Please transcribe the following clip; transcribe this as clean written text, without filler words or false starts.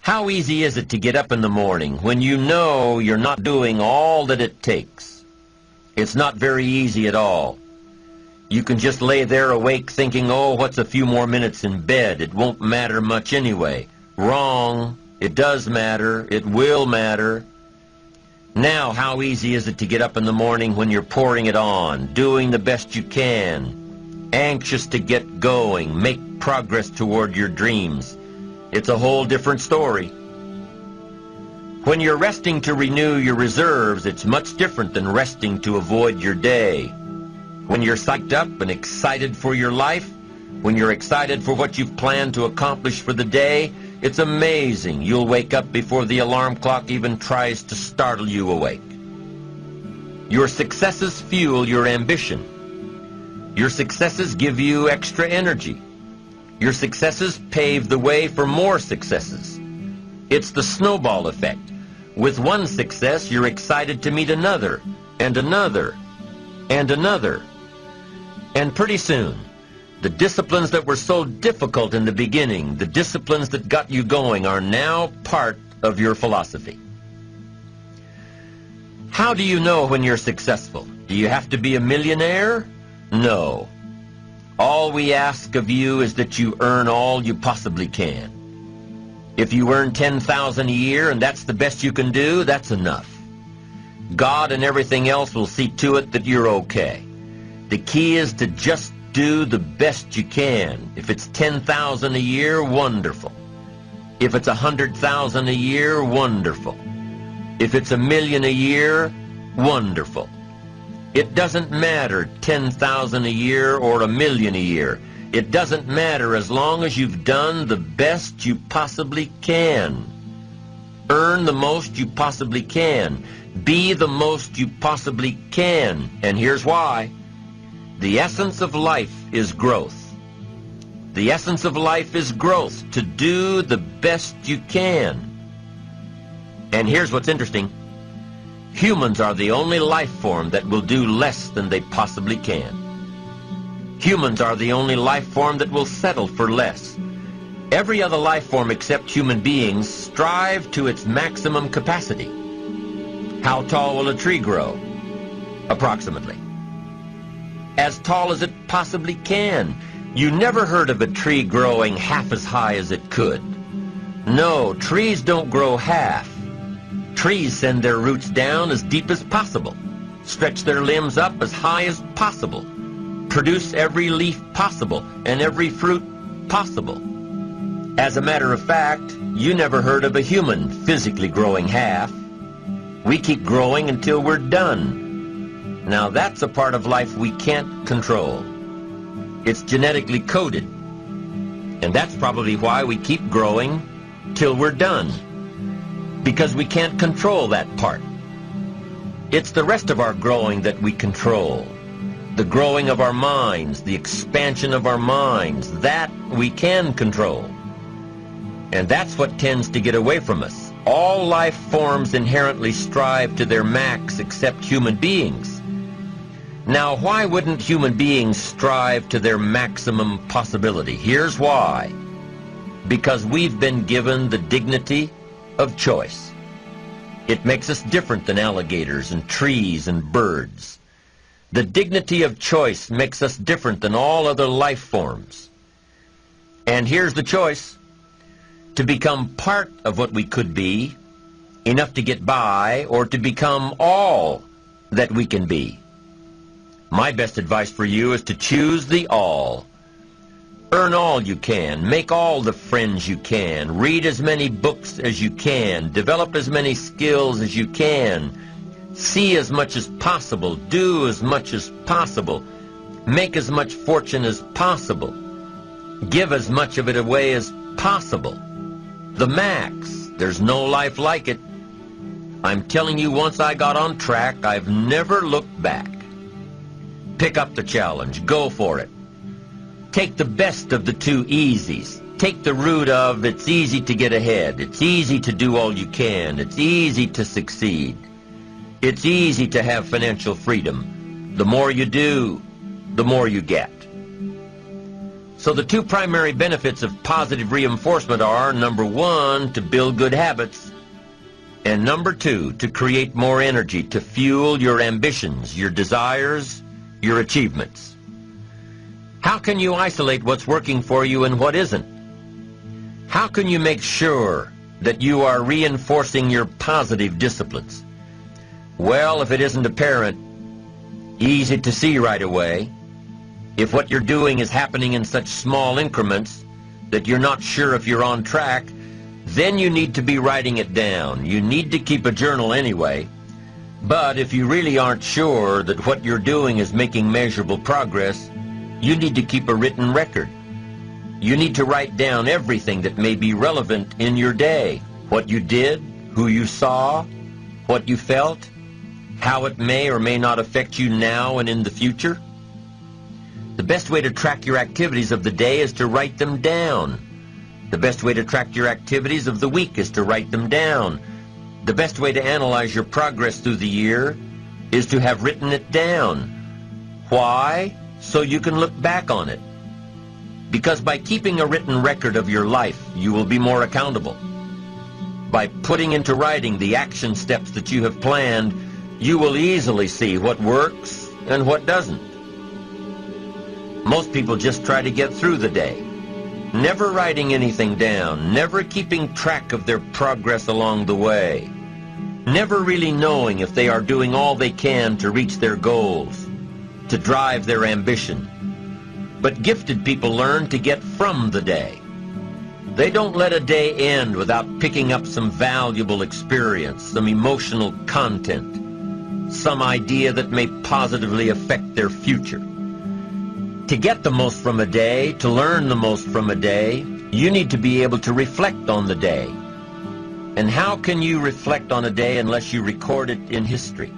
How easy is it to get up in the morning when you know you're not doing all that it takes? It's not very easy at all. You can just lay there awake thinking, oh, what's a few more minutes in bed? It won't matter much anyway. Wrong. It does matter. It will matter. Now, how easy is it to get up in the morning when you're pouring it on, doing the best you can, anxious to get going, make progress toward your dreams? It's a whole different story. When you're resting to renew your reserves, it's much different than resting to avoid your day. When you're psyched up and excited for your life, when you're excited for what you've planned to accomplish for the day, it's amazing. You'll wake up before the alarm clock even tries to startle you awake. Your successes fuel your ambition. Your successes give you extra energy. Your successes pave the way for more successes. It's the snowball effect. With one success, you're excited to meet another, and another, and another. And pretty soon, the disciplines that were so difficult in the beginning, the disciplines that got you going, are now part of your philosophy. How do you know when you're successful? Do you have to be a millionaire? No. All we ask of you is that you earn all you possibly can. If you earn $10,000 a year and that's the best you can do, that's enough. God and everything else will see to it that you're okay. The key is to just do the best you can. If it's $10,000 a year, wonderful. If it's $100,000 a year, wonderful. If it's $1 million a year, wonderful. It doesn't matter $10,000 a year or $1 million a year. It doesn't matter as long as you've done the best you possibly can. Earn the most you possibly can. Be the most you possibly can. And here's why. The essence of life is growth. The essence of life is growth, to do the best you can. And here's what's interesting. Humans are the only life form that will do less than they possibly can. Humans are the only life form that will settle for less. Every other life form except human beings strive to its maximum capacity. How tall will a tree grow? Approximately. As tall as it possibly can. You never heard of a tree growing half as high as it could. No, trees don't grow half. Trees send their roots down as deep as possible, stretch their limbs up as high as possible, produce every leaf possible and every fruit possible. As a matter of fact, you never heard of a human physically growing half. We keep growing until we're done. Now that's a part of life we can't control. It's genetically coded. And that's probably why we keep growing till we're done. Because we can't control that part. It's the rest of our growing that we control. The growing of our minds, the expansion of our minds, that we can control. And that's what tends to get away from us. All life forms inherently strive to their max except human beings. Now, why wouldn't human beings strive to their maximum possibility? Here's why. Because we've been given the dignity of choice. It makes us different than alligators and trees and birds. The dignity of choice makes us different than all other life forms. And here's the choice. To become part of what we could be, enough to get by, or to become all that we can be. My best advice for you is to choose the all. Earn all you can, make all the friends you can, read as many books as you can, develop as many skills as you can, see as much as possible, do as much as possible, make as much fortune as possible, give as much of it away as possible. The max. There's no life like it. I'm telling you, once I got on track, I've never looked back. Pick up the challenge. Go for it. Take the best of the two easies. Take the route of it's easy to get ahead. It's easy to do all you can. It's easy to succeed. It's easy to have financial freedom. The more you do, the more you get. So the two primary benefits of positive reinforcement are, number one, to build good habits, and number two, to create more energy to fuel your ambitions, your desires, your achievements. How can you isolate what's working for you and what isn't? How can you make sure that you are reinforcing your positive disciplines? Well, if it isn't apparent, easy to see right away, if what you're doing is happening in such small increments that you're not sure if you're on track, then you need to be writing it down. You need to keep a journal anyway. But if you really aren't sure that what you're doing is making measurable progress, you need to keep a written record. You need to write down everything that may be relevant in your day. What you did, who you saw, what you felt, how it may or may not affect you now and in the future. The best way to track your activities of the day is to write them down. The best way to track your activities of the week is to write them down. The best way to analyze your progress through the year is to have written it down. Why? So you can look back on it. Because by keeping a written record of your life, you will be more accountable. By putting into writing the action steps that you have planned, you will easily see what works and what doesn't. Most people just try to get through the day, never writing anything down, never keeping track of their progress along the way, never really knowing if they are doing all they can to reach their goals, to drive their ambition. But gifted people learn to get from the day. They don't let a day end without picking up some valuable experience, some emotional content, some idea that may positively affect their future. To get the most from a day, to learn the most from a day, you need to be able to reflect on the day. And how can you reflect on a day unless you record it in history?